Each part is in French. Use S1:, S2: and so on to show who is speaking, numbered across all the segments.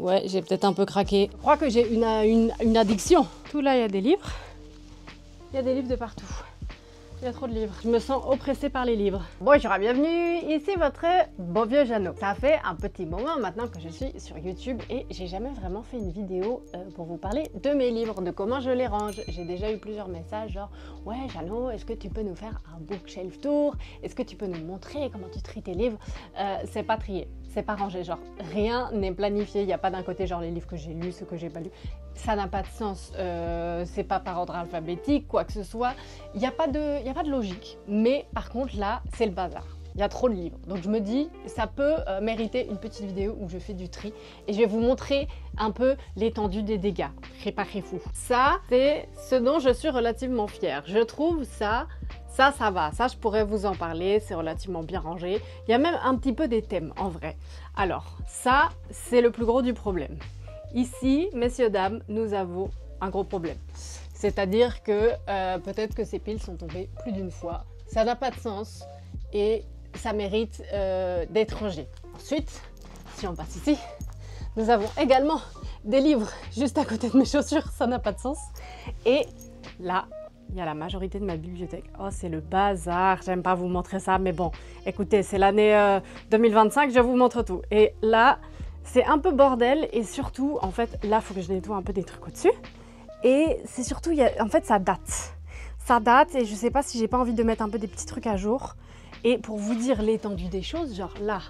S1: Ouais, j'ai peut-être un peu craqué. Je crois que j'ai une addiction. Tout là, il y a des livres. Il y a des livres de partout. Il y a trop de livres. Je me sens oppressée par les livres. Bonjour et bienvenue, ici votre beau vieux Jeannot. Ça fait un petit moment maintenant que je suis sur YouTube et j'ai jamais vraiment fait une vidéo pour vous parler de mes livres, de comment je les range. J'ai déjà eu plusieurs messages genre « Ouais Jeannot, est-ce que tu peux nous faire un bookshelf tour? Est-ce que tu peux nous montrer comment tu tries tes livres ?» C'est pas trié, c'est pas rangé, genre rien n'est planifié. Il n'y a pas d'un côté genre les livres que j'ai lus, ceux que j'ai pas lus. Ça n'a pas de sens, c'est pas par ordre alphabétique, quoi que ce soit. Il n'y a pas de logique. Mais par contre là, c'est le bazar. Il y a trop de livres. Donc je me dis, ça peut mériter une petite vidéo où je fais du tri. Et je vais vous montrer un peu l'étendue des dégâts. Réparez fou. Ça, c'est ce dont je suis relativement fière. Je trouve ça va. Ça, je pourrais vous en parler. C'est relativement bien rangé. Il y a même un petit peu des thèmes, en vrai. Alors, ça, c'est le plus gros du problème. Ici, messieurs, dames, nous avons un gros problème. C'est-à-dire que peut-être que ces piles sont tombées plus d'une fois. Ça n'a pas de sens et ça mérite d'être rangé. Ensuite, si on passe ici, nous avons également des livres juste à côté de mes chaussures. Ça n'a pas de sens. Et là, il y a la majorité de ma bibliothèque. Oh, c'est le bazar. J'aime pas vous montrer ça, mais bon. Écoutez, c'est l'année 2025, je vous montre tout. Et là, c'est un peu bordel et surtout, en fait, là, il faut que je nettoie un peu des trucs au-dessus. Et c'est surtout, en fait, ça date. Ça date et je sais pas si j'ai pas envie de mettre un peu des petits trucs à jour. Et pour vous dire l'étendue des choses, genre là,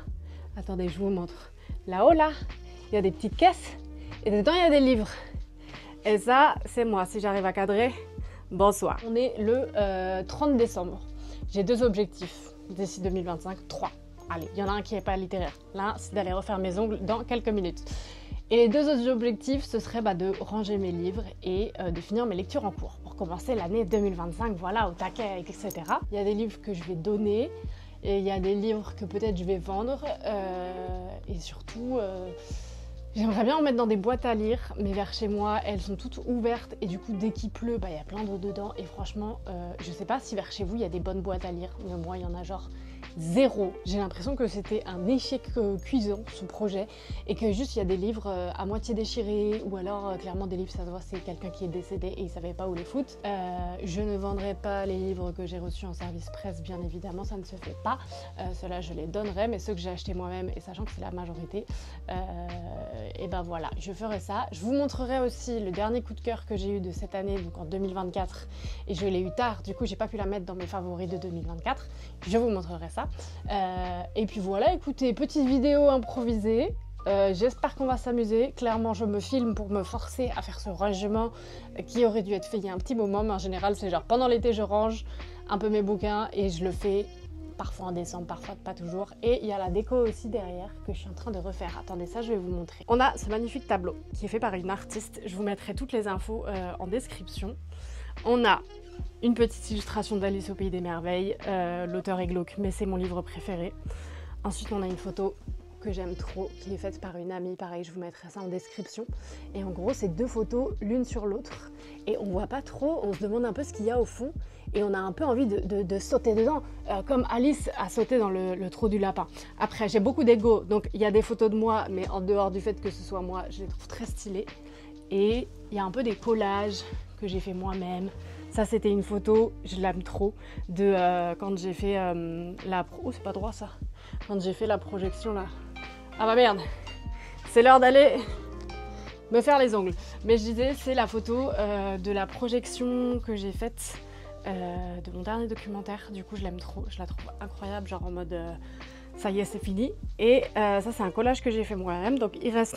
S1: attendez, je vous montre. Là-haut, là, il y a des petites caisses et dedans, il y a des livres. Et ça, c'est moi, si j'arrive à cadrer, bonsoir. On est le 30 décembre. J'ai deux objectifs d'ici 2025, 3. Allez, il y en a un qui n'est pas littéraire. L'un, c'est d'aller refaire mes ongles dans quelques minutes. Et les deux autres objectifs, ce serait de ranger mes livres et de finir mes lectures en cours pour commencer l'année 2025, voilà, au taquet, etc. Il y a des livres que je vais donner et il y a des livres que peut-être je vais vendre. Et surtout, j'aimerais bien en mettre dans des boîtes à lire, mais vers chez moi, elles sont toutes ouvertes et du coup, dès qu'il pleut, il y a plein d'eau dedans. Et franchement, je sais pas si vers chez vous, il y a des bonnes boîtes à lire, mais moi, il y en a genre zéro. J'ai l'impression que c'était un échec cuisant, ce projet, et que juste il y a des livres à moitié déchirés, ou alors clairement des livres, ça se voit, c'est quelqu'un qui est décédé et il savait pas où les foutre. Je ne vendrai pas les livres que j'ai reçus en service presse, bien évidemment, ça ne se fait pas. Ceux-là, je les donnerai, mais ceux que j'ai achetés moi-même, et sachant que c'est la majorité, et ben voilà, je ferai ça. Je vous montrerai aussi le dernier coup de cœur que j'ai eu de cette année, donc en 2024, et je l'ai eu tard, du coup j'ai pas pu la mettre dans mes favoris de 2024. Je vous montrerai ça. Et puis voilà, écoutez, petite vidéo improvisée. J'espère qu'on va s'amuser. Clairement, je me filme pour me forcer à faire ce rangement qui aurait dû être fait il y a un petit moment, mais en général, c'est genre pendant l'été, je range un peu mes bouquins et je le fais parfois en décembre, parfois pas toujours. Et il y a la déco aussi derrière que je suis en train de refaire. Attendez, ça, je vais vous montrer. On a ce magnifique tableau qui est fait par une artiste. Je vous mettrai toutes les infos en description. On a une petite illustration d'Alice au Pays des Merveilles. L'auteur est glauque, mais c'est mon livre préféré. Ensuite, on a une photo que j'aime trop, qui est faite par une amie. Pareil, je vous mettrai ça en description. Et en gros, c'est deux photos, l'une sur l'autre. Et on voit pas trop, on se demande un peu ce qu'il y a au fond. Et on a un peu envie de sauter dedans, comme Alice a sauté dans le trou du lapin. Après, j'ai beaucoup d'ego, donc il y a des photos de moi, mais en dehors du fait que ce soit moi, je les trouve très stylées. Et il y a un peu des collages que j'ai fait moi-même. Ça, c'était une photo, je l'aime trop, de quand j'ai fait Oh, c'est pas droit ça. Quand j'ai fait la projection là. Ah bah merde, c'est l'heure d'aller me faire les ongles. Mais je disais, c'est la photo de la projection que j'ai faite de mon dernier documentaire. Du coup, je l'aime trop, je la trouve incroyable, genre en mode ça y est, c'est fini. Et ça, c'est un collage que j'ai fait moi-même. Donc, il reste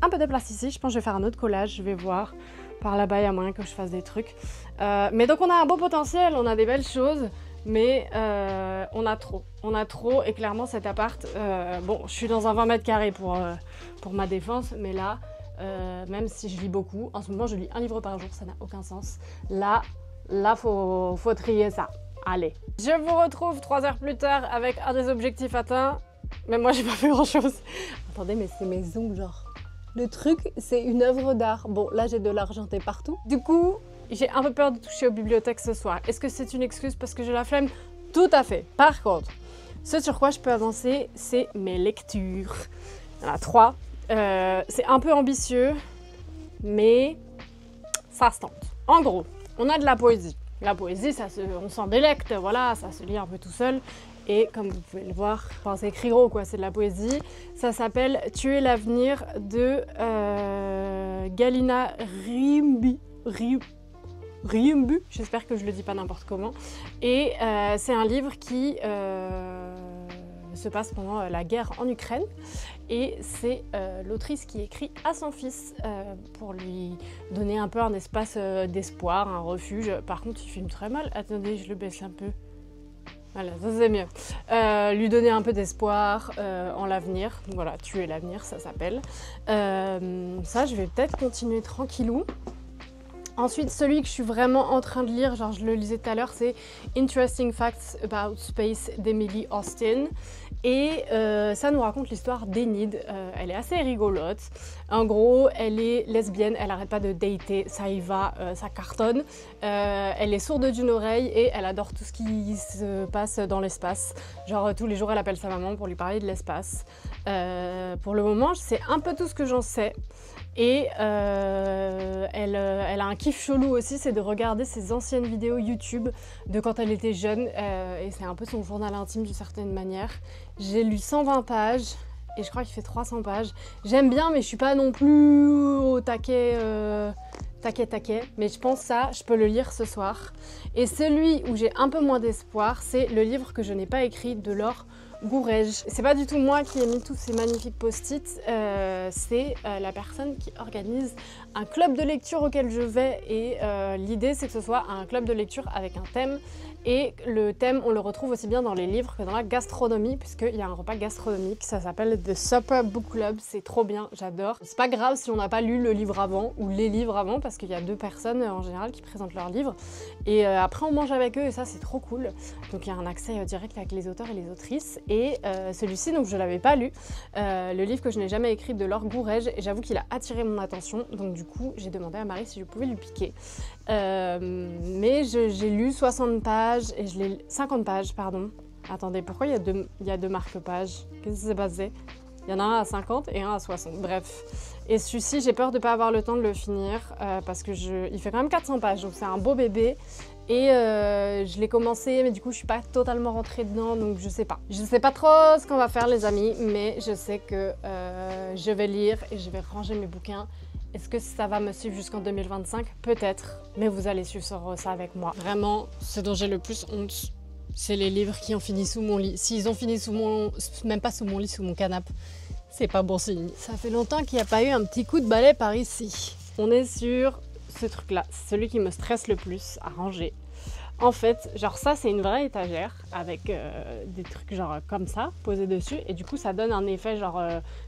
S1: un peu de place ici. Je pense que je vais faire un autre collage, je vais voir. Par là-bas, il y a moyen que je fasse des trucs. Mais donc, on a un beau potentiel, on a des belles choses, mais on a trop. On a trop, et clairement, cet appart, bon, je suis dans un 20 mètres carrés pour ma défense, mais là, même si je lis beaucoup, en ce moment, je lis un livre par jour, ça n'a aucun sens. Là, faut trier ça. Allez. Je vous retrouve 3 heures plus tard avec un des objectifs atteints, mais moi, j'ai pas fait grand-chose. Attendez, mais c'est mes ongles, genre. Le truc, c'est une œuvre d'art. Bon, là, j'ai de l'argenté partout. Du coup, j'ai un peu peur de toucher aux bibliothèques ce soir. Est-ce que c'est une excuse parce que j'ai la flemme? Tout à fait. Par contre, ce sur quoi je peux avancer, c'est mes lectures. Il y en a 3. C'est un peu ambitieux, mais ça se tente. En gros, on a de la poésie. La poésie, on s'en délecte, voilà, ça se lit un peu tout seul. Et comme vous pouvez le voir, enfin, c'est écrit gros quoi, c'est de la poésie. Ça s'appelle « Tuer l'avenir » de Galina Riumbu, j'espère que je le dis pas n'importe comment. Et c'est un livre qui se passe pendant la guerre en Ukraine. Et c'est l'autrice qui écrit à son fils pour lui donner un peu un espace d'espoir, un refuge. Par contre, il filme très mal. Attendez, je le baisse un peu. Voilà, ça c'est mieux. Lui donner un peu d'espoir en l'avenir. Voilà, tuer l'avenir, ça s'appelle. Ça, je vais peut-être continuer tranquillou. Ensuite, celui que je suis vraiment en train de lire, genre je le lisais tout à l'heure, c'est Interesting Facts About Space d'Emily Austin. Et ça nous raconte l'histoire d'Enid. Elle est assez rigolote. En gros, elle est lesbienne, elle n'arrête pas de dater, ça y va, ça cartonne. Elle est sourde d'une oreille et elle adore tout ce qui se passe dans l'espace. Genre tous les jours, elle appelle sa maman pour lui parler de l'espace. Pour le moment, c'est un peu tout ce que j'en sais. Et elle a un kiff chelou aussi, c'est de regarder ses anciennes vidéos YouTube de quand elle était jeune. Et c'est un peu son journal intime d'une certaine manière. J'ai lu 120 pages et je crois qu'il fait 300 pages. J'aime bien, mais je suis pas non plus au taquet, taquet. Mais je pense ça, je peux le lire ce soir. Et celui où j'ai un peu moins d'espoir, c'est le livre que je n'ai pas écrit de Laure Gourège. C'est pas du tout moi qui ai mis tous ces magnifiques post-it, c'est la personne qui organise un club de lecture auquel je vais et l'idée c'est que ce soit un club de lecture avec un thème et le thème on le retrouve aussi bien dans les livres que dans la gastronomie puisqu'il y a un repas gastronomique, ça s'appelle The Supper Book Club, c'est trop bien, j'adore. C'est pas grave si on n'a pas lu le livre avant ou les livres avant parce qu'il y a 2 personnes en général qui présentent leurs livres et après on mange avec eux et ça c'est trop cool. Donc il y a un accès direct avec les auteurs et les autrices. Et celui-ci, donc je ne l'avais pas lu, le livre que je n'ai jamais écrit de Laure Gourège, et j'avoue qu'il a attiré mon attention, donc du coup j'ai demandé à Marie si je pouvais lui piquer. Mais j'ai lu 60 pages, et 50 pages, pardon. Attendez, pourquoi il y a deux marque-pages? Qu'est-ce qui s'est passé? Il y en a un à 50 et un à 60, bref. Et celui-ci, j'ai peur de ne pas avoir le temps de le finir, parce que il fait quand même 400 pages, donc c'est un beau bébé. Et je l'ai commencé, mais du coup je suis pas totalement rentrée dedans, donc je sais pas. Je sais pas trop ce qu'on va faire les amis, mais je sais que je vais lire et je vais ranger mes bouquins. Est-ce que ça va me suivre jusqu'en 2025? Peut-être, mais vous allez suivre ça avec moi. Vraiment, ce dont j'ai le plus honte, c'est les livres qui ont fini sous mon lit. S'ils ont fini même pas sous mon lit, sous mon canapé, c'est pas bon signe. Ça fait longtemps qu'il n'y a pas eu un petit coup de balai par ici. On est sur ce truc-là, c'est celui qui me stresse le plus à ranger. En fait, genre ça, c'est une vraie étagère avec des trucs genre comme ça, posés dessus. Et du coup, ça donne un effet genre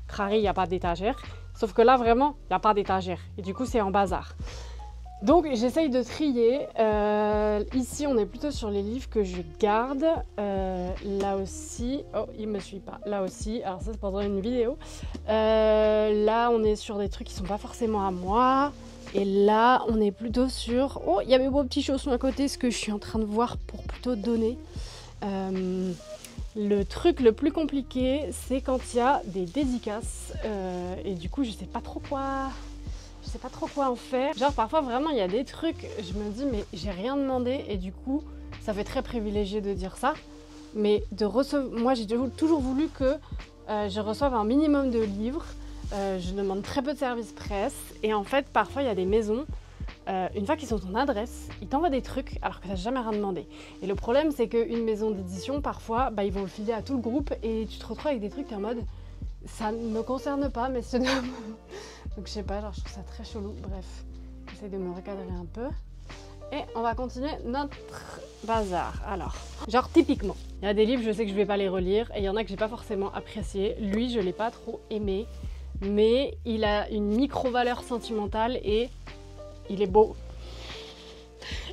S1: crari, il n'y a pas d'étagère. Sauf que là, vraiment, il n'y a pas d'étagère. Et du coup, c'est en bazar. Donc, j'essaye de trier. Ici, on est plutôt sur les livres que je garde. Là aussi... Oh, il ne me suit pas. Là aussi. Alors ça, c'est pendant une vidéo. Là, on est sur des trucs qui ne sont pas forcément à moi. Et là, on est plutôt sur... Oh, il y a mes beaux petits chaussons à côté, ce que je suis en train de voir pour plutôt donner. Le truc le plus compliqué, c'est quand il y a des dédicaces. Et du coup, je sais pas trop quoi en faire. Genre, parfois, vraiment, il y a des trucs, je me dis, mais j'ai rien demandé. Et du coup, ça fait très privilégié de dire ça. Mais moi, j'ai toujours voulu que je reçoive un minimum de livres. Je demande très peu de services presse et en fait parfois il y a des maisons, une fois qu'ils ont ton adresse, ils t'envoient des trucs alors que tu n'as jamais rien demandé. Et le problème c'est qu'une maison d'édition parfois ils vont le filer à tout le groupe et tu te retrouves avec des trucs en mode ça ne me concerne pas mais c'est... Donc je sais pas, genre je trouve ça très chelou, bref, j'essaie de me recadrer un peu. Et on va continuer notre bazar. Alors, genre typiquement, il y a des livres, je sais que je vais pas les relire et il y en a que j'ai pas forcément apprécié. Lui, je l'ai pas trop aimé. Mais il a une micro-valeur sentimentale et il est beau.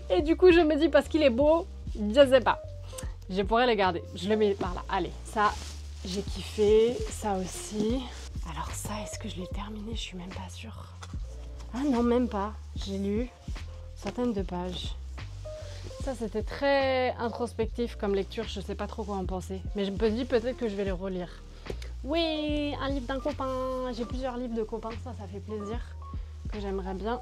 S1: Et du coup, je me dis, parce qu'il est beau, je sais pas. Je pourrais le garder. Je le mets par là. Allez, ça, j'ai kiffé. Ça aussi. Alors ça, est-ce que je l'ai terminé? Je suis même pas sûre. Ah non, même pas. J'ai lu centaines de pages. Ça, c'était très introspectif comme lecture. Je sais pas trop quoi en penser. Mais je me dis peut-être que je vais le relire. Oui, un livre d'un copain. J'ai plusieurs livres de copains, ça fait plaisir. Que j'aimerais bien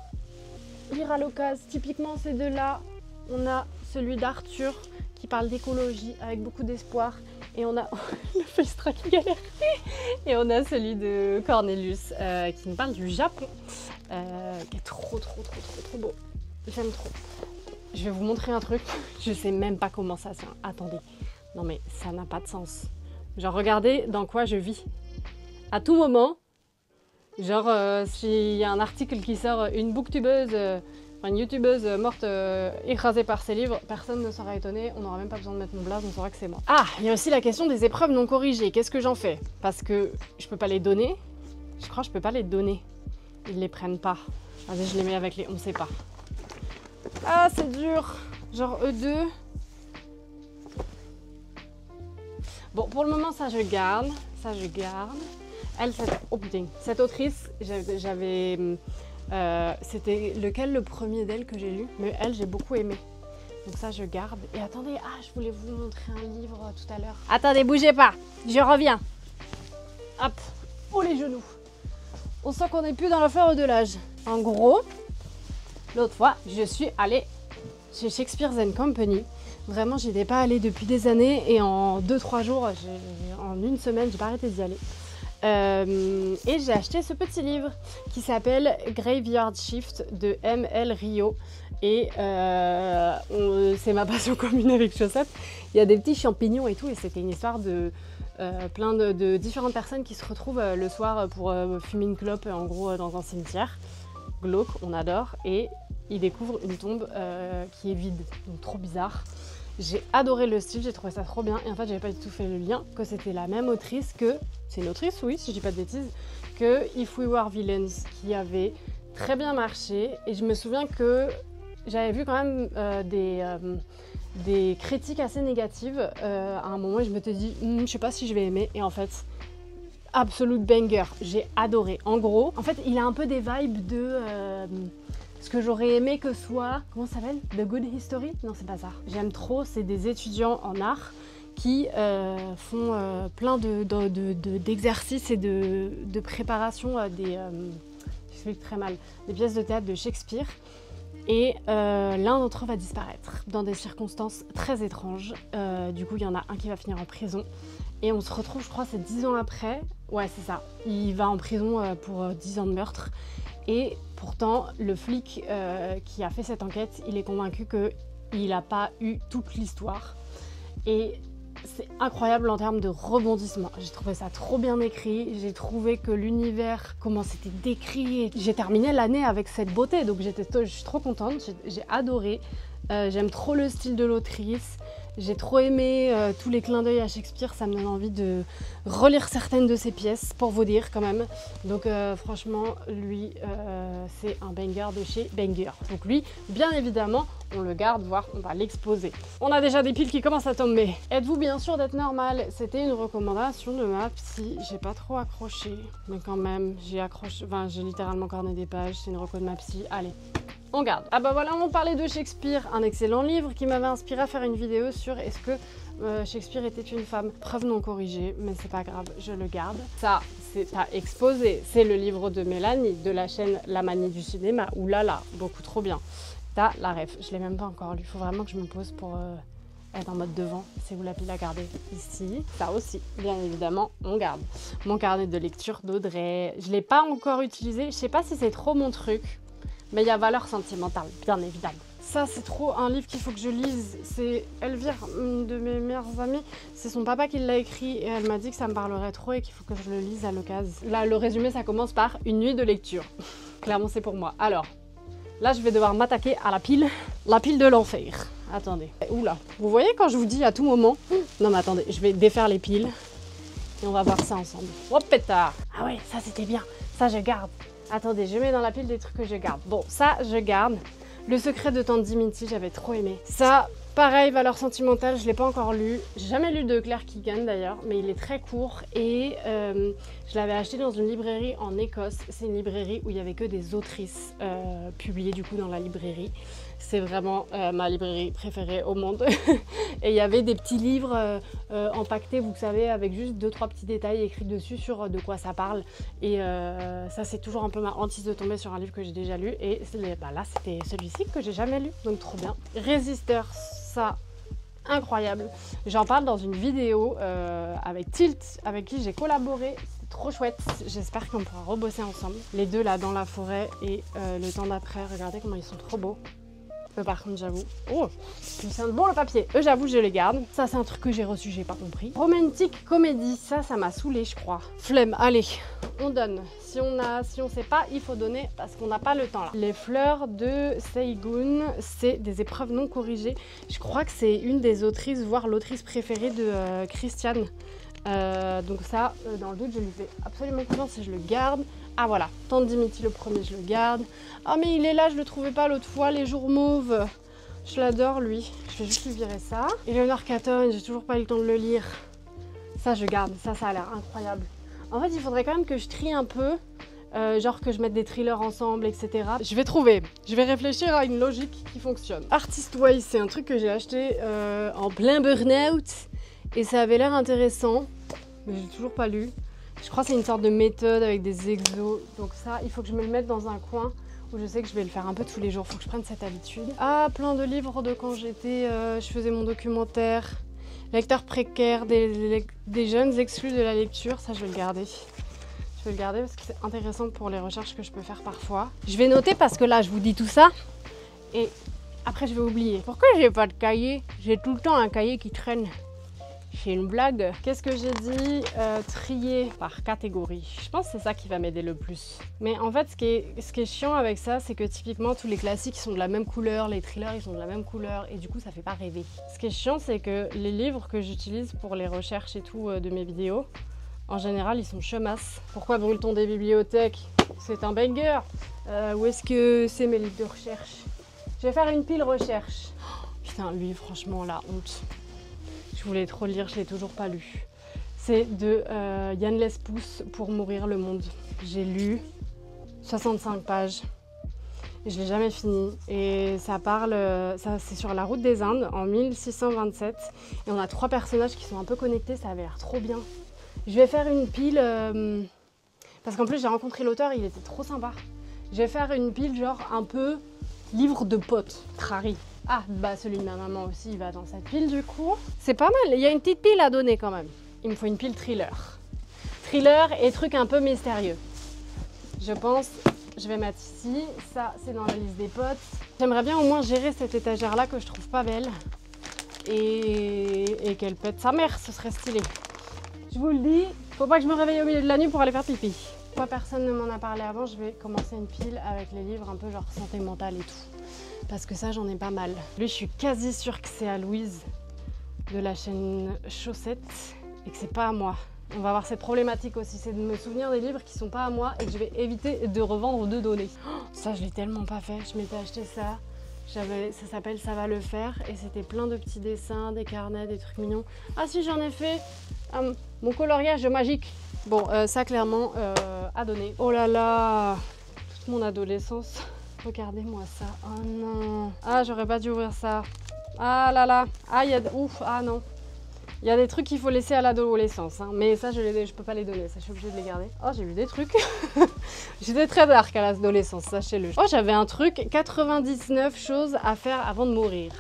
S1: lire à l'occasion. Typiquement, ces deux-là, on a celui d'Arthur qui parle d'écologie avec beaucoup d'espoir. Et on a le Feistra qui galère. Et on a celui de Cornelius qui nous parle du Japon. Qui est trop beau. J'aime trop. Je vais vous montrer un truc. Je sais même pas comment ça se fait. Attendez. Non mais ça n'a pas de sens. Genre regardez dans quoi je vis. À tout moment, genre s'il y a un article qui sort, une booktubeuse, une youtubeuse morte écrasée par ses livres, personne ne sera étonné, on n'aura même pas besoin de mettre mon blaze, on saura que c'est moi. Ah, il y a aussi la question des épreuves non corrigées. Qu'est-ce que j'en fais? Parce que je peux pas les donner. Je crois que je peux pas les donner. Ils les prennent pas. Vas-y, je les mets avec les on sait pas. Ah, c'est dur. Genre E2. Bon, pour le moment, ça je garde. Ça je garde. Elle, oh putain, cette autrice, j'avais... c'était lequel le premier d'elle que j'ai lu? Mais elle, j'ai beaucoup aimé. Donc ça, je garde. Et attendez, je voulais vous montrer un livre tout à l'heure. Attendez, bougez pas. Je reviens. Hop. Oh, les genoux. On sent qu'on n'est plus dans la fleur de l'âge. En gros, l'autre fois, je suis allée chez Shakespeare & Company. Vraiment, j'y étais pas allée depuis des années. Et en 2-3 jours, en une semaine, j'ai pas arrêté d'y aller. Et j'ai acheté ce petit livre qui s'appelle Graveyard Shift de M.L. Rio. Et c'est ma passion commune avec Chaussette. Il y a des petits champignons et tout. Et c'était une histoire de plein de différentes personnes qui se retrouvent le soir pour fumer une clope en gros dans un cimetière. Glauque, on adore. Et ils découvrent une tombe qui est vide. Donc trop bizarre. J'ai adoré le style, j'ai trouvé ça trop bien. Et en fait, j'avais pas du tout fait le lien que c'était la même autrice que... C'est une autrice, oui, si je dis pas de bêtises. Que If We Were Villains, qui avait très bien marché. Et je me souviens que j'avais vu quand même des critiques assez négatives à un moment. Et je me suis dit, je sais pas si je vais aimer. Et en fait, absolute banger. J'ai adoré. En gros, en fait, il a un peu des vibes de... ce que j'aurais aimé que soit... Comment ça s'appelle? The Good History? Non, c'est pas ça. J'aime trop, c'est des étudiants en art qui font plein d'exercices et de préparation j'explique très mal, des pièces de théâtre de Shakespeare. Et l'un d'entre eux va disparaître dans des circonstances très étranges. Du coup, il y en a un qui va finir en prison. Et on se retrouve, je crois, c'est 10 ans après. Ouais, c'est ça. Il va en prison pour 10 ans de meurtre. Et pourtant, le flic qui a fait cette enquête, il est convaincu qu'il n'a pas eu toute l'histoire. Et c'est incroyable en termes de rebondissement. J'ai trouvé ça trop bien écrit. J'ai trouvé que l'univers, comment c'était décrit. J'ai terminé l'année avec cette beauté, donc je suis trop contente. J'ai adoré. J'aime trop le style de l'autrice. J'ai trop aimé tous les clins d'œil à Shakespeare, ça me donne envie de relire certaines de ses pièces, pour vous dire quand même. Donc franchement, lui, c'est un banger de chez Banger. Donc lui, bien évidemment, on le garde, voire on va l'exposer. On a déjà des piles qui commencent à tomber. Êtes-vous bien sûr d'être normal? C'était une recommandation de ma psy. J'ai pas trop accroché, mais quand même, j'ai accroché. Enfin, j'ai littéralement corné des pages. C'est une reco de ma psy. Allez. On garde. Ah bah voilà, on parlait de Shakespeare, un excellent livre qui m'avait inspiré à faire une vidéo sur est-ce que Shakespeare était une femme. Preuve non corrigée, mais c'est pas grave, je le garde. Ça, c'est à exposer. C'est le livre de Mélanie, de la chaîne La Manie du cinéma. Ouh là là, beaucoup trop bien. T'as la ref, je l'ai même pas encore lu. Il faut vraiment que je me pose pour être en mode devant. C'est où la pile à garder? Ici. Ça aussi, bien évidemment, on garde. Mon carnet de lecture d'Audrey. Je l'ai pas encore utilisé. Je sais pas si c'est trop mon truc. Mais il y a valeur sentimentale, bien évidemment. Ça, c'est trop un livre qu'il faut que je lise. C'est Elvire, une de mes meilleures amies. C'est son papa qui l'a écrit et elle m'a dit que ça me parlerait trop et qu'il faut que je le lise à l'occasion. Là, le résumé, ça commence par une nuit de lecture. Clairement, c'est pour moi. Alors, là, je vais devoir m'attaquer à la pile de l'enfer. Attendez. Oula. Vous voyez quand je vous dis à tout moment... Non, mais attendez, je vais défaire les piles et on va voir ça ensemble. Hop, pétard. Ah ouais, ça, c'était bien. Ça, je garde. Attendez, je mets dans la pile des trucs que je garde. Bon, ça, je garde. Le secret de Tante Dimitri, j'avais trop aimé. Ça, pareil, valeur sentimentale, je ne l'ai pas encore lu. J'ai jamais lu de Claire Keegan d'ailleurs, mais il est très court. Et Je l'avais acheté dans une librairie en Écosse. C'est une librairie où il n'y avait que des autrices publiées du coup dans la librairie. C'est vraiment ma librairie préférée au monde. Et il y avait des petits livres empaquetés, vous savez, avec juste 2-3 petits détails écrits dessus sur de quoi ça parle. Et ça, c'est toujours un peu ma hantise de tomber sur un livre que j'ai déjà lu. Et là, c'était celui-ci que j'ai jamais lu, donc trop bien. Resistor, ça, incroyable. J'en parle dans une vidéo avec Tilt, avec qui j'ai collaboré. C'est trop chouette. J'espère qu'on pourra rebosser ensemble. Les deux là dans la forêt et le temps d'après. Regardez comment ils sont trop beaux. Par contre, j'avoue. Oh, je me sens bon le papier. J'avoue, je les garde. Ça, c'est un truc que j'ai reçu, j'ai pas compris. Romantique comédie, ça m'a saoulée, je crois. Flemme, allez, on donne. Si on sait pas, il faut donner parce qu'on n'a pas le temps là. Les fleurs de Seigun, c'est des épreuves non corrigées. Je crois que c'est une des autrices, voire l'autrice préférée de Christiane. Donc ça, dans le doute, je lui fais absolument confiance et je le garde. Ah voilà, Tante Dimitri le premier, je le garde. Ah mais il est là, je le trouvais pas l'autre fois, Les Jours Mauves. Je l'adore lui. Je vais juste lui virer ça. Eleanor Catton, j'ai toujours pas eu le temps de le lire. Ça je garde, ça a l'air incroyable. En fait, il faudrait quand même que je trie un peu. Genre que je mette des thrillers ensemble, etc. Je vais trouver, je vais réfléchir à une logique qui fonctionne. Artist Way, c'est un truc que j'ai acheté en plein burn-out. Et ça avait l'air intéressant, mais j'ai toujours pas lu. Je crois que c'est une sorte de méthode avec des exos. Donc ça, il faut que je me le mette dans un coin où je sais que je vais le faire un peu tous les jours. Il faut que je prenne cette habitude. Ah, plein de livres de quand j'étais, je faisais mon documentaire. Lecteur précaire, des jeunes exclus de la lecture. Ça, je vais le garder. Je vais le garder parce que c'est intéressant pour les recherches que je peux faire parfois. Je vais noter parce que là, je vous dis tout ça. Et après, je vais oublier. Pourquoi j'ai pas de cahier? J'ai tout le temps un cahier qui traîne. C'est une blague. Qu'est-ce que j'ai dit? Trier par catégorie. Je pense que c'est ça qui va m'aider le plus. Mais en fait, ce qui est chiant avec ça, c'est que typiquement, tous les classiques sont de la même couleur, les thrillers, ils sont de la même couleur, et du coup, ça fait pas rêver. Ce qui est chiant, c'est que les livres que j'utilise pour les recherches et tout de mes vidéos, en général, ils sont chemasses. Pourquoi brûle-t-on des bibliothèques? C'est un banger. Où est-ce que c'est mes livres de recherche? Je vais faire une pile recherche. Oh, putain, lui, franchement, la honte. Je voulais trop le lire, je l'ai toujours pas lu. C'est de Yann Lespousse, Pour mourir le monde. J'ai lu 65 pages et je l'ai jamais fini. Et ça parle, c'est sur la route des Indes en 1627 et on a 3 personnages qui sont un peu connectés, ça avait l'air trop bien. Je vais faire une pile, parce qu'en plus j'ai rencontré l'auteur, il était trop sympa. Je vais faire une pile genre un peu livre de potes, crari. Ah, bah celui de ma maman aussi, il va dans cette pile du coup. C'est pas mal, il y a une petite pile à donner quand même. Il me faut une pile thriller. Thriller et trucs un peu mystérieux. Je pense, je vais mettre ici. Ça, c'est dans la liste des potes. J'aimerais bien au moins gérer cette étagère-là que je trouve pas belle. Et qu'elle pète sa mère, ce serait stylé. Je vous le dis, faut pas que je me réveille au milieu de la nuit pour aller faire pipi. Moi, personne ne m'en a parlé avant, je vais commencer une pile avec les livres un peu genre santé mentale et tout. Parce que ça, j'en ai pas mal. Lui, je suis quasi sûre que c'est à Louise de la chaîne Chaussette et que c'est pas à moi. On va avoir cette problématique aussi, c'est de me souvenir des livres qui sont pas à moi et que je vais éviter de revendre ou de donner. Oh, ça, je l'ai tellement pas fait. Je m'étais acheté ça. Ça s'appelle Ça va le faire et c'était plein de petits dessins, des carnets, des trucs mignons. Ah si, j'en ai fait mon coloriage magique. Bon, ça clairement à donner. Oh là là, toute mon adolescence. Regardez-moi ça. Oh non. Ah, j'aurais pas dû ouvrir ça. Ah là là. Ah, il y a... Ouf, ah non. Il y a des trucs qu'il faut laisser à l'adolescence. Hein. Mais ça, je peux pas les donner. Ça, je suis obligée de les garder. Oh, j'ai vu des trucs. J'étais très dark à l'adolescence, sachez-le. Oh, j'avais un truc. 99 choses à faire avant de mourir.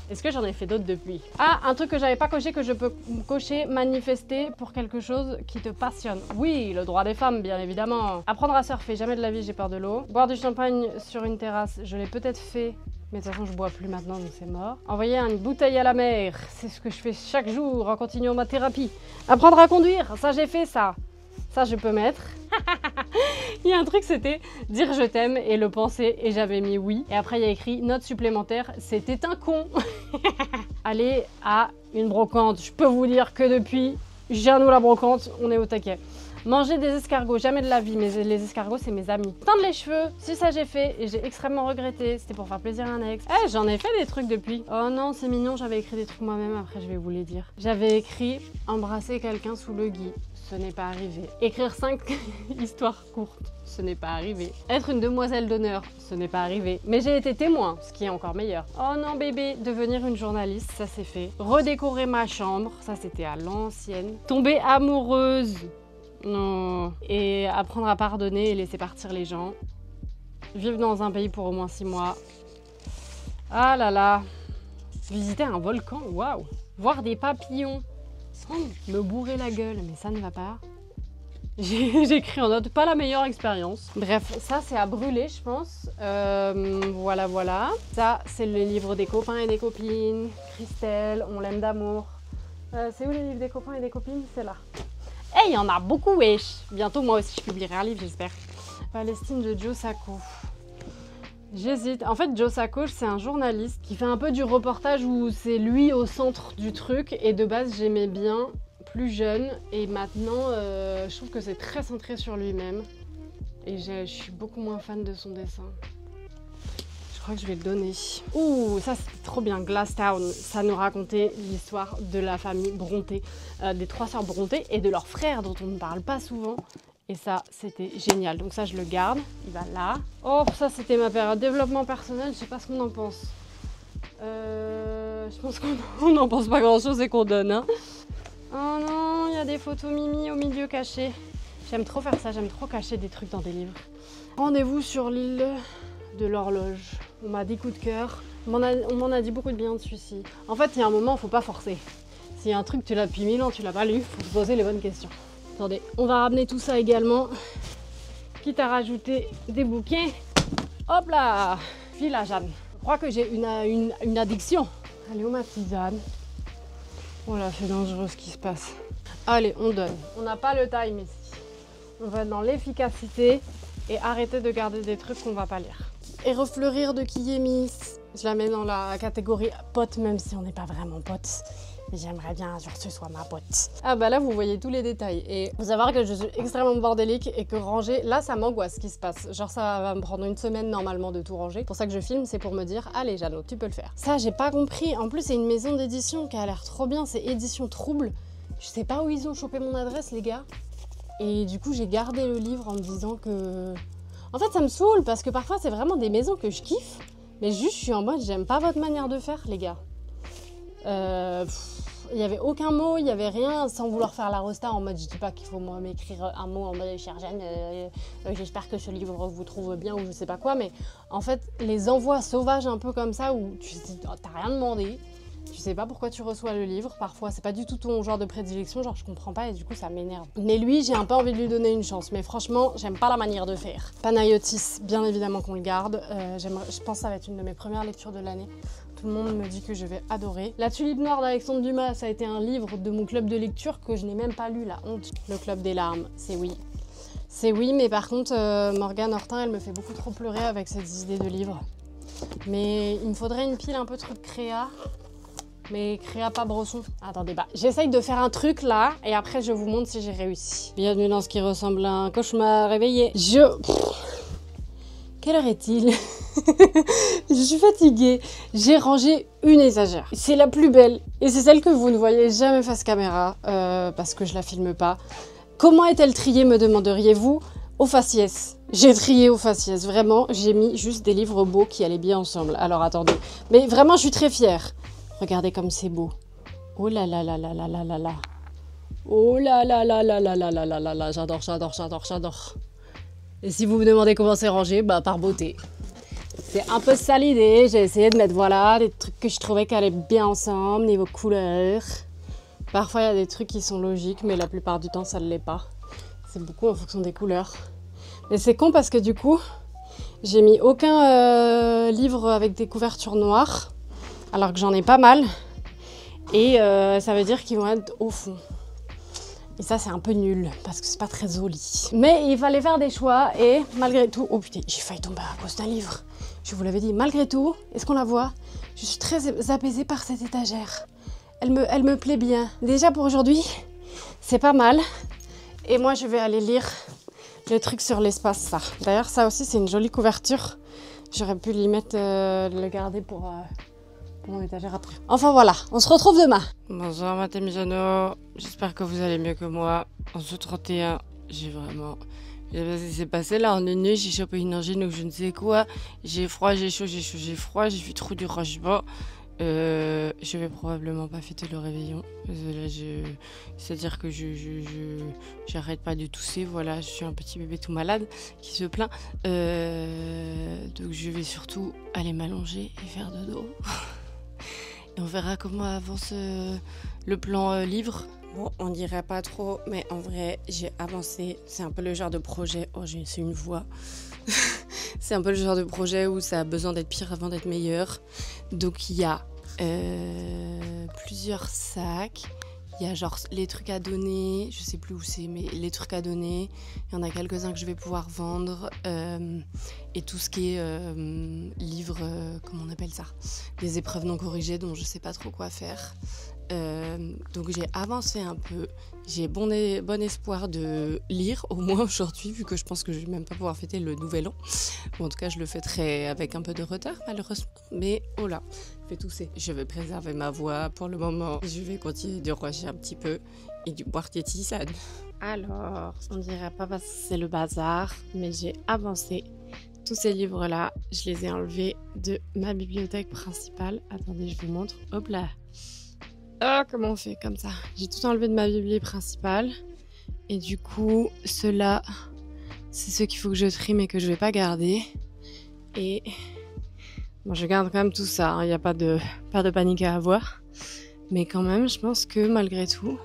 S1: Est-ce que j'en ai fait d'autres depuis? Ah, un truc que j'avais pas coché, que je peux cocher, manifester pour quelque chose qui te passionne. Oui, le droit des femmes, bien évidemment. Apprendre à surfer, jamais de la vie, j'ai peur de l'eau. Boire du champagne sur une terrasse, je l'ai peut-être fait, mais de toute façon, je bois plus maintenant, donc c'est mort. Envoyer une bouteille à la mer, c'est ce que je fais chaque jour en continuant ma thérapie. Apprendre à conduire, ça j'ai fait ça. Ça, je peux mettre. Il y a un truc, c'était dire je t'aime et le penser, et j'avais mis oui. Et après, il y a écrit note supplémentaire, c'était un con. Aller à une brocante, je peux vous dire que depuis Jeannou la brocante, on est au taquet. Manger des escargots, jamais de la vie, mais les escargots, c'est mes amis. Teindre les cheveux, si ça j'ai fait, et j'ai extrêmement regretté, c'était pour faire plaisir à un ex. Eh, j'en ai fait des trucs depuis. Oh non, c'est mignon, j'avais écrit des trucs moi-même, après je vais vous les dire. J'avais écrit embrasser quelqu'un sous le gui. ce n'est pas arrivé. Écrire 5 histoires courtes, ce n'est pas arrivé. Être une demoiselle d'honneur, ce n'est pas arrivé. Mais j'ai été témoin, ce qui est encore meilleur. Oh non bébé, devenir une journaliste, ça c'est fait. Redécorer ma chambre, ça c'était à l'ancienne. Tomber amoureuse, non. Et apprendre à pardonner et laisser partir les gens. Vivre dans un pays pour au moins 6 mois. Ah là là. Visiter un volcan, waouh. Voir des papillons. Oh, me bourrer la gueule, mais ça ne va pas. J'ai écrit en note, pas la meilleure expérience. Bref, ça c'est à brûler, je pense. Voilà, voilà. Ça, c'est le livre des copains et des copines. Christelle, on l'aime d'amour. C'est où les livres des copains et des copines? C'est là. Eh, il y en a beaucoup, wesh. Bientôt, moi aussi, je publierai un livre, j'espère. Palestine de Joe Sacco. J'hésite. En fait, Joe Sacco, c'est un journaliste qui fait un peu du reportage où c'est lui au centre du truc. Et de base, j'aimais bien, plus jeune. Et maintenant, je trouve que c'est très centré sur lui-même. Et je suis beaucoup moins fan de son dessin. Je crois que je vais le donner. Ouh, ça c'était trop bien. Glass Town, ça nous racontait l'histoire de la famille Brontë, des 3 sœurs Brontë et de leur frère dont on ne parle pas souvent. Et ça, c'était génial. Donc ça, je le garde. Il va là. Oh, ça, c'était ma période développement personnel. Je sais pas ce qu'on en pense. Je pense qu'on n'en pense pas grand-chose et qu'on donne. Hein. Oh non, il y a des photos Mimi au milieu cachées. J'aime trop faire ça. J'aime trop cacher des trucs dans des livres. Rendez-vous sur l'île de l'horloge. On m'a dit coup de cœur. On m'en a dit beaucoup de bien de celui-ci. En fait, il y a un moment, il ne faut pas forcer. S'il y a un truc, tu l'as depuis 1000 ans, tu l'as pas lu, il faut se poser les bonnes questions. Attendez, on va ramener tout ça également, quitte à rajouter des bouquets. Hop là, Village Anne. Je crois que j'ai une addiction. Allez, où ma tisane? Oh là, c'est dangereux ce qui se passe. Allez, on donne. On n'a pas le time ici. On va être dans l'efficacité et arrêter de garder des trucs qu'on va pas lire. Et refleurir de Kiyemis. Je la mets dans la catégorie pote, même si on n'est pas vraiment potes. J'aimerais bien un jour que ce soit ma pote. Ah bah là vous voyez tous les détails et faut savoir que je suis extrêmement bordélique et que ranger, là ça m'angoisse ce qui se passe. Genre ça va me prendre une semaine normalement de tout ranger. Pour ça que je filme, c'est pour me dire allez Jeannot, tu peux le faire. Ça j'ai pas compris. En plus c'est une maison d'édition qui a l'air trop bien, c'est Édition Trouble. Je sais pas où ils ont chopé mon adresse les gars. Et du coup j'ai gardé le livre en me disant que... En fait ça me saoule parce que parfois c'est vraiment des maisons que je kiffe. Mais juste je suis en mode j'aime pas votre manière de faire les gars. Il n'y avait aucun mot, il n'y avait rien, sans vouloir faire la rosta en mode je dis pas qu'il faut m'écrire un mot en mode chère Jeanne, j'espère que ce livre vous trouve bien ou je sais pas quoi, mais en fait les envois sauvages un peu comme ça où tu t'as rien demandé, tu sais pas pourquoi tu reçois le livre, parfois c'est pas du tout ton genre de prédilection, genre je comprends pas et du coup ça m'énerve. Mais lui j'ai un peu envie de lui donner une chance, mais franchement j'aime pas la manière de faire. Panayotis, bien évidemment qu'on le garde, je pense que ça va être une de mes premières lectures de l'année. Tout le monde me dit que je vais adorer. La Tulipe Noire d'Alexandre Dumas, ça a été un livre de mon club de lecture que je n'ai même pas lu, la honte. Le Club des larmes, c'est oui. C'est oui, mais par contre, Morgane Hortin, elle me fait beaucoup trop pleurer avec ses idées de livres. Mais il me faudrait une pile un peu truc créa, mais créa pas Bresson. Attendez, bah, j'essaye de faire un truc là, et après je vous montre si j'ai réussi. Bienvenue dans ce qui ressemble à un cauchemar réveillé. Quelle heure est-il? Je suis fatiguée. J'ai rangé une étagère. C'est la plus belle et c'est celle que vous ne voyez jamais face caméra parce que je la filme pas. Comment est-elle triée, me demanderiez-vous? Au faciès. J'ai trié au faciès, vraiment. J'ai mis juste des livres beaux qui allaient bien ensemble. Alors attendez. Mais vraiment, je suis très fière. Regardez comme c'est beau. Oh là là là là là là là là. Oh là là là là là là là là là là. J'adore, j'adore, j'adore, j'adore. Et si vous me demandez comment c'est rangé, bah par beauté. C'est un peu ça l'idée, j'ai essayé de mettre voilà, des trucs que je trouvais qui allaient bien ensemble, niveau couleur. Parfois il y a des trucs qui sont logiques, mais la plupart du temps ça ne l'est pas. C'est beaucoup en fonction des couleurs. Mais c'est con parce que du coup, j'ai mis aucun livre avec des couvertures noires, alors que j'en ai pas mal. Et ça veut dire qu'ils vont être au fond. Et ça, c'est un peu nul, parce que c'est pas très joli. Mais il fallait faire des choix, et malgré tout... Oh putain, j'ai failli tomber à cause d'un livre. Je vous l'avais dit, malgré tout, est-ce qu'on la voit? Je suis très apaisée par cette étagère. Elle me plaît bien. Déjà pour aujourd'hui, c'est pas mal. Et moi, je vais aller lire le truc sur l'espace, ça. D'ailleurs, ça aussi, c'est une jolie couverture. J'aurais pu l'y mettre, le garder pour pour mon étagère après. Enfin voilà, on se retrouve demain. Bonjour Matemjano, j'espère que vous allez mieux que moi. En ce 31, j'ai vraiment... C'est passé là en une nuit, j'ai chopé une angine ou je ne sais quoi. J'ai froid, j'ai chaud, j'ai froid, j'ai fait trop du rangement. Je vais probablement pas fêter le réveillon. C'est-à-dire que j'arrête pas de tousser. Voilà, je suis un petit bébé tout malade qui se plaint. Donc je vais surtout aller m'allonger et faire dodo. Et on verra comment avance le plan livre. Bon, on dirait pas trop, mais en vrai, j'ai avancé. C'est un peu le genre de projet... Oh, c'est une voix. C'est un peu le genre de projet où ça a besoin d'être pire avant d'être meilleur. Donc, il y a plusieurs sacs. Il y a genre les trucs à donner. Je sais plus où c'est, mais les trucs à donner. Il y en a quelques-uns que je vais pouvoir vendre. Et tout ce qui est livre, comment on appelle ça ? Des épreuves non corrigées dont je sais pas trop quoi faire. Donc j'ai avancé un peu, j'ai bon espoir de lire au moins aujourd'hui vu que je pense que je vais même pas pouvoir fêter le nouvel an. Bon, en tout cas je le fêterai avec un peu de retard malheureusement, mais oh là, je vais tousser. Je vais préserver ma voix pour le moment, je vais continuer de ronger un petit peu et de boire des tisanes. Alors, on dirait pas parce que c'est le bazar, mais j'ai avancé. Tous ces livres-là, je les ai enlevés de ma bibliothèque principale. Attendez, je vous montre. Hop là. Ah, comment on fait comme ça? J'ai tout enlevé de ma bibliothèque principale. Et du coup, ceux-là, c'est ceux qu'il faut que je trie mais que je vais pas garder. Et bon, je garde quand même tout ça. Il n'y a pas de panique à avoir. Mais quand même, je pense que malgré tout,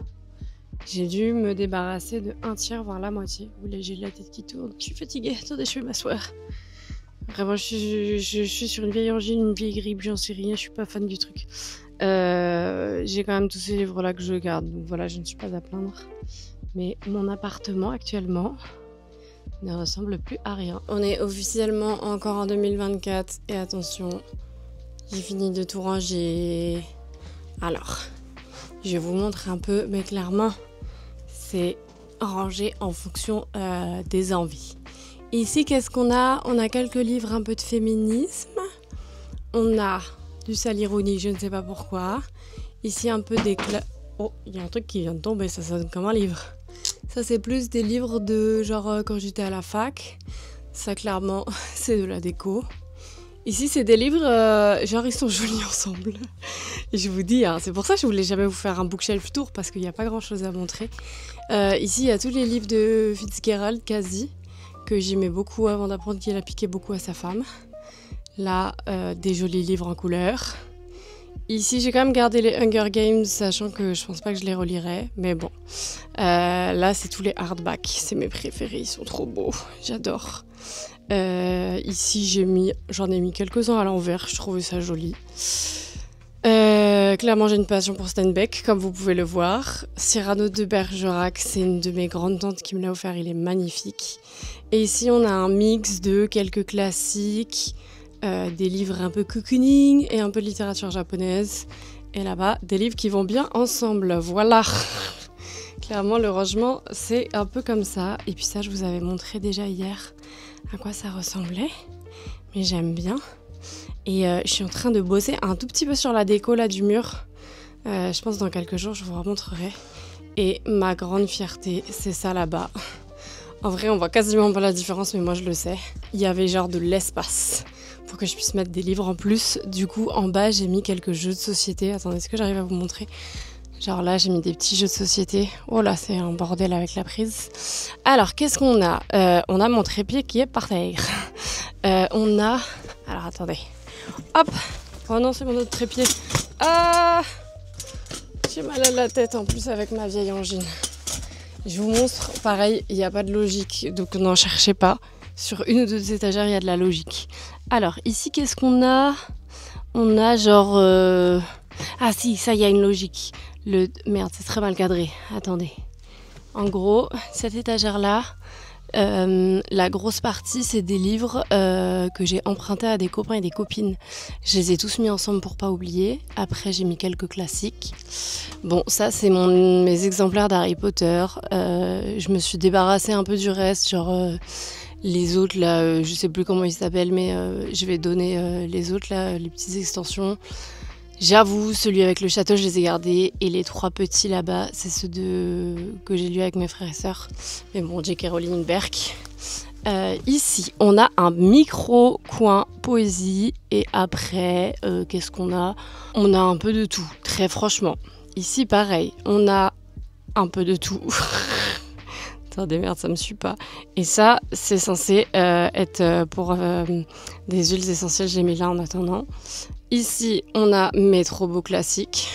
S1: j'ai dû me débarrasser de un tiers, voire la moitié. Vous voulez, j'ai la tête qui tourne. Je suis fatiguée. Attendez, je vais m'asseoir. Vraiment, je suis sur une vieille angine, une vieille grippe, j'en sais rien. Je suis pas fan du truc. J'ai quand même tous ces livres-là que je garde, donc voilà, je ne suis pas à plaindre. Mais mon appartement actuellement ne ressemble plus à rien. On est officiellement encore en 2024 et attention, j'ai fini de tout ranger. Alors, je vais vous montrer un peu, mais clairement, c'est rangé en fonction des envies. Ici, qu'est-ce qu'on a ? On a quelques livres un peu de féminisme. On a du salirouni, je ne sais pas pourquoi. Ici, un peu d'éclat. Oh, il y a un truc qui vient de tomber, ça sonne comme un livre. Ça, c'est plus des livres de genre quand j'étais à la fac. Ça, clairement, c'est de la déco. Ici, c'est des livres, genre ils sont jolis ensemble. Et je vous dis, hein, c'est pour ça que je voulais jamais vous faire un bookshelf tour parce qu'il n'y a pas grand chose à montrer. Ici, il y a tous les livres de Fitzgerald, quasi, que j'aimais beaucoup avant d'apprendre qu'il a piqué beaucoup à sa femme. Là, des jolis livres en couleur. Ici, j'ai quand même gardé les Hunger Games, sachant que je pense pas que je les relirai. Mais bon, là, c'est tous les hardbacks. C'est mes préférés, ils sont trop beaux. J'adore. Ici, j'en ai mis quelques-uns à l'envers. Je trouvais ça joli. Clairement, j'ai une passion pour Steinbeck, comme vous pouvez le voir. Cyrano de Bergerac, c'est une de mes grandes tantes qui me l'a offert. Il est magnifique. Et ici, on a un mix de quelques classiques, des livres un peu cocooning et un peu de littérature japonaise. Et là-bas, des livres qui vont bien ensemble. Voilà. Clairement, le rangement, c'est un peu comme ça. Et puis ça, je vous avais montré déjà hier à quoi ça ressemblait. Mais j'aime bien. Et je suis en train de bosser un tout petit peu sur la déco là du mur. Je pense dans quelques jours, je vous remontrerai. Et ma grande fierté, c'est ça là-bas. En vrai, on voit quasiment pas la différence, mais moi je le sais. Il y avait genre de l'espace pour que je puisse mettre des livres en plus. Du coup, en bas, j'ai mis quelques jeux de société. Attendez, est-ce que j'arrive à vous montrer ? Genre là, j'ai mis des petits jeux de société. Oh là, c'est un bordel avec la prise. Alors, qu'est-ce qu'on a ? On a mon trépied qui est par terre. On a... Alors, attendez. Hop ! Oh non, c'est mon autre trépied. Ah ! J'ai mal à la tête en plus avec ma vieille angine. Je vous montre, pareil, il n'y a pas de logique, donc n'en cherchez pas. Sur une ou deux étagères, il y a de la logique. Alors, ici, qu'est-ce qu'on a ? On a genre... Ah si, ça, il y a une logique. Merde, c'est très mal cadré. Attendez. En gros, cette étagère-là, la grosse partie, c'est des livres que j'ai empruntés à des copains et des copines. Je les ai tous mis ensemble pour pas oublier. Après, j'ai mis quelques classiques. Bon, ça, c'est mes exemplaires d'Harry Potter. Je me suis débarrassée un peu du reste, genre... les autres, là, je sais plus comment ils s'appellent, mais je vais donner les autres, là, les petites extensions. J'avoue, celui avec le château, je les ai gardés. Et les 3 petits là-bas, c'est ceux que j'ai lus avec mes frères et sœurs. Mais bon, J.K. Rowling Berk. Ici, on a un micro-coin poésie. Et après, qu'est-ce qu'on a? On a un peu de tout, très franchement. Ici, pareil, on a un peu de tout. Attendez, merde, ça me suit pas. Et ça, c'est censé être pour des huiles essentielles. J'ai mis là en attendant. Ici, on a mes trop beaux classiques.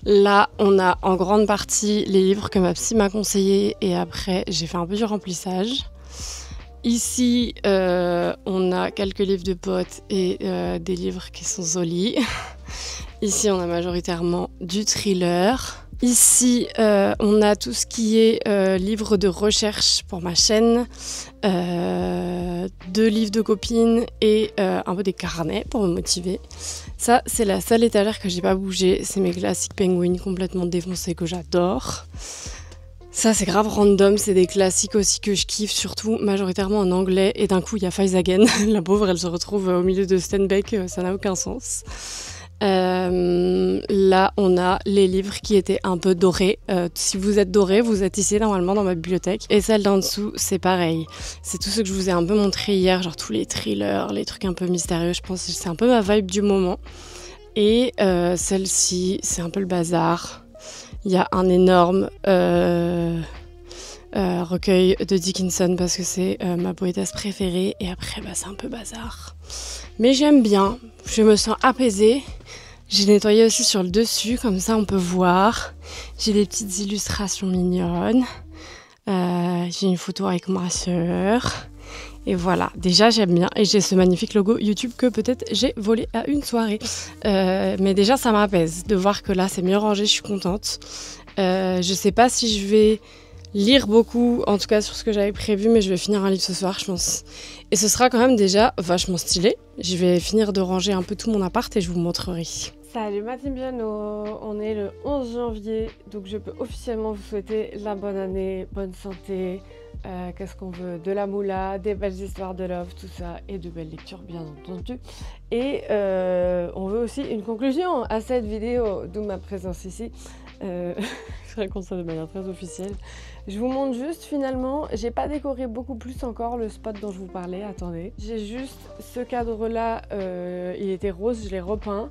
S1: Là, on a en grande partie les livres que ma psy m'a conseillés. Et après, j'ai fait un peu du remplissage. Ici, on a quelques livres de potes et des livres qui sont jolis. Ici, on a majoritairement du thriller. Ici, on a tout ce qui est livres de recherche pour ma chaîne, 2 livres de copines et un peu des carnets pour me motiver. Ça, c'est la seule étagère que j'ai pas bougée. C'est mes classiques Penguin complètement défoncés que j'adore. Ça, c'est grave random. C'est des classiques aussi que je kiffe, surtout majoritairement en anglais. Et d'un coup, il y a Faiz Again. La pauvre, elle se retrouve au milieu de Steinbeck. Ça n'a aucun sens. Là, on a les livres qui étaient un peu dorés. Si vous êtes doré, vous êtes ici normalement dans ma bibliothèque. Et celle d'en dessous, c'est pareil. C'est tout ce que je vous ai un peu montré hier, genre tous les thrillers, les trucs un peu mystérieux. Je pense que c'est un peu ma vibe du moment. Et celle-ci, c'est un peu le bazar. Il y a un énorme recueil de Dickinson parce que c'est ma poétesse préférée. Et après, c'est un peu bazar. Mais j'aime bien, je me sens apaisée. J'ai nettoyé aussi sur le dessus, comme ça on peut voir. J'ai des petites illustrations mignonnes. J'ai une photo avec ma sœur. Et voilà, déjà j'aime bien. Et j'ai ce magnifique logo YouTube que peut-être j'ai volé à une soirée. Mais déjà ça m'apaise de voir que là c'est mieux rangé, je suis contente. Je sais pas si je vais lire beaucoup, en tout cas sur ce que j'avais prévu, mais je vais finir un livre ce soir, je pense. Et ce sera quand même déjà vachement stylé. Je vais finir de ranger un peu tout mon appart et je vous montrerai. Salut ma team Piano, on est le 11 janvier, donc je peux officiellement vous souhaiter la bonne année, bonne santé, qu'est-ce qu'on veut, de la moula, des belles histoires de love, tout ça, et de belles lectures bien entendu. Et on veut aussi une conclusion à cette vidéo, d'où ma présence ici. Je raconte ça de manière très officielle. Je vous montre juste finalement, j'ai pas décoré beaucoup plus encore le spot dont je vous parlais, attendez. J'ai juste ce cadre là, il était rose, je l'ai repeint.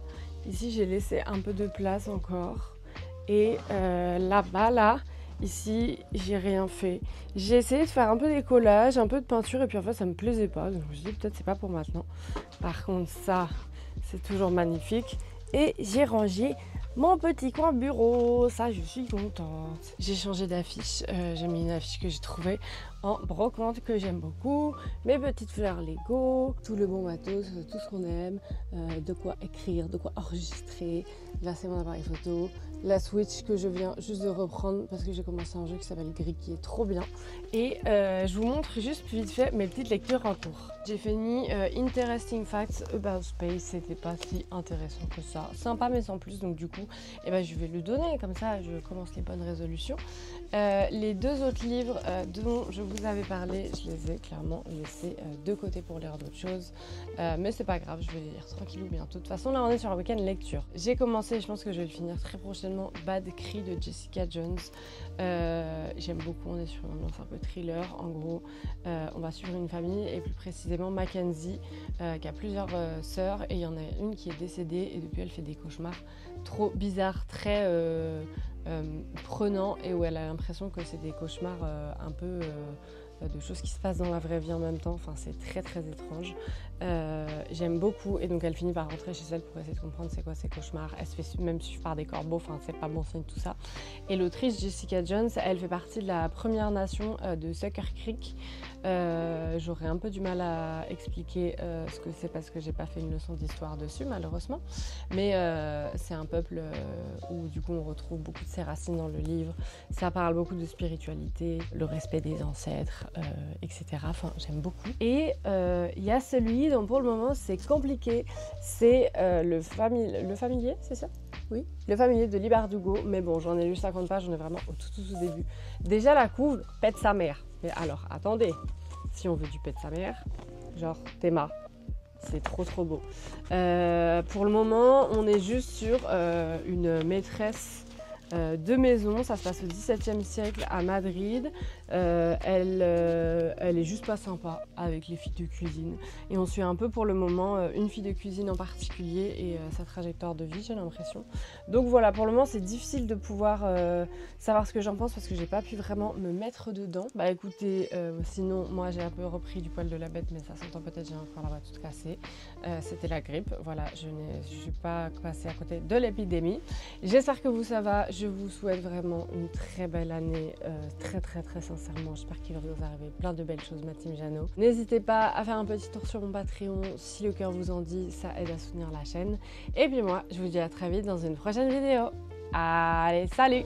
S1: Ici j'ai laissé un peu de place encore. Et là-bas là, ici j'ai rien fait. J'ai essayé de faire un peu des collages, un peu de peinture et puis en fait ça me plaisait pas. Donc je me suis dit peut-être c'est pas pour maintenant. Par contre ça, c'est toujours magnifique. Et j'ai rangé mon petit coin bureau, ça je suis contente. J'ai changé d'affiche, j'ai mis une affiche que j'ai trouvée en brocante que j'aime beaucoup. Mes petites fleurs Lego, tout le bon matos, tout ce qu'on aime, de quoi écrire, de quoi enregistrer. Là c'est mon appareil photo, la Switch que je viens juste de reprendre parce que j'ai commencé un jeu qui s'appelle Gris qui est trop bien. Et je vous montre juste vite fait mes petites lectures en cours. J'ai fini Interesting Facts About Space, c'était pas si intéressant que ça. Sympa mais sans plus, donc du coup je vais le donner, comme ça je commence les bonnes résolutions. Les 2 autres livres dont je vous avais parlé, je les ai clairement laissés de côté pour lire d'autres choses. Mais c'est pas grave, je vais les lire tranquillou bientôt. De toute façon là on est sur un week-end lecture. J'ai commencé, je pense que je vais le finir très prochainement, Bad Cry de Jessica Jones. J'aime beaucoup, on est sur une ambiance un peu thriller. En gros, on va suivre une famille et plus précisément Mackenzie qui a plusieurs sœurs et il y en a une qui est décédée et depuis elle fait des cauchemars trop bizarres, très prenants et où elle a l'impression que c'est des cauchemars un peu de choses qui se passent dans la vraie vie en même temps. Enfin, c'est très très étrange. J'aime beaucoup et donc elle finit par rentrer chez elle pour essayer de comprendre c'est quoi ces cauchemars. Elle se fait même suivre par des corbeaux, enfin c'est pas bon signe tout ça. Et l'autrice Jessica Jones, elle fait partie de la Première Nation de Sucker Creek. J'aurais un peu du mal à expliquer ce que c'est parce que j'ai pas fait une leçon d'histoire dessus malheureusement, mais c'est un peuple où du coup on retrouve beaucoup de ses racines dans le livre. Ça parle beaucoup de spiritualité, le respect des ancêtres, etc. Enfin j'aime beaucoup. Et il y a celui dont pour le moment c'est compliqué, c'est le familier, c'est ça? Oui, le familier de Lee Bardugo, mais bon j'en ai lu 50 pages, j'en ai vraiment au tout début. Déjà la couve pète sa mère. Mais alors, attendez, si on veut du pète sa mère, genre Théma, C'est trop beau. Pour le moment, on est juste sur une maîtresse de maison. Ça se passe au XVIIe siècle à Madrid. Elle est juste pas sympa avec les filles de cuisine. Et on suit un peu pour le moment une fille de cuisine en particulier et sa trajectoire de vie, j'ai l'impression. Donc voilà, pour le moment c'est difficile de pouvoir savoir ce que j'en pense parce que j'ai pas pu vraiment me mettre dedans. Bah écoutez, sinon moi j'ai un peu repris du poil de la bête, mais ça s'entend peut-être, j'ai encore la voix toute cassée. C'était la grippe, voilà, je suis pas passée à côté de l'épidémie. J'espère que vous ça va, je vous souhaite vraiment une très belle année, très sincèrement, j'espère qu'il va vous arriver plein de belles choses, ma team Jeannot. N'hésitez pas à faire un petit tour sur mon Patreon si le cœur vous en dit, ça aide à soutenir la chaîne. Et puis moi, je vous dis à très vite dans une prochaine vidéo. Allez, salut.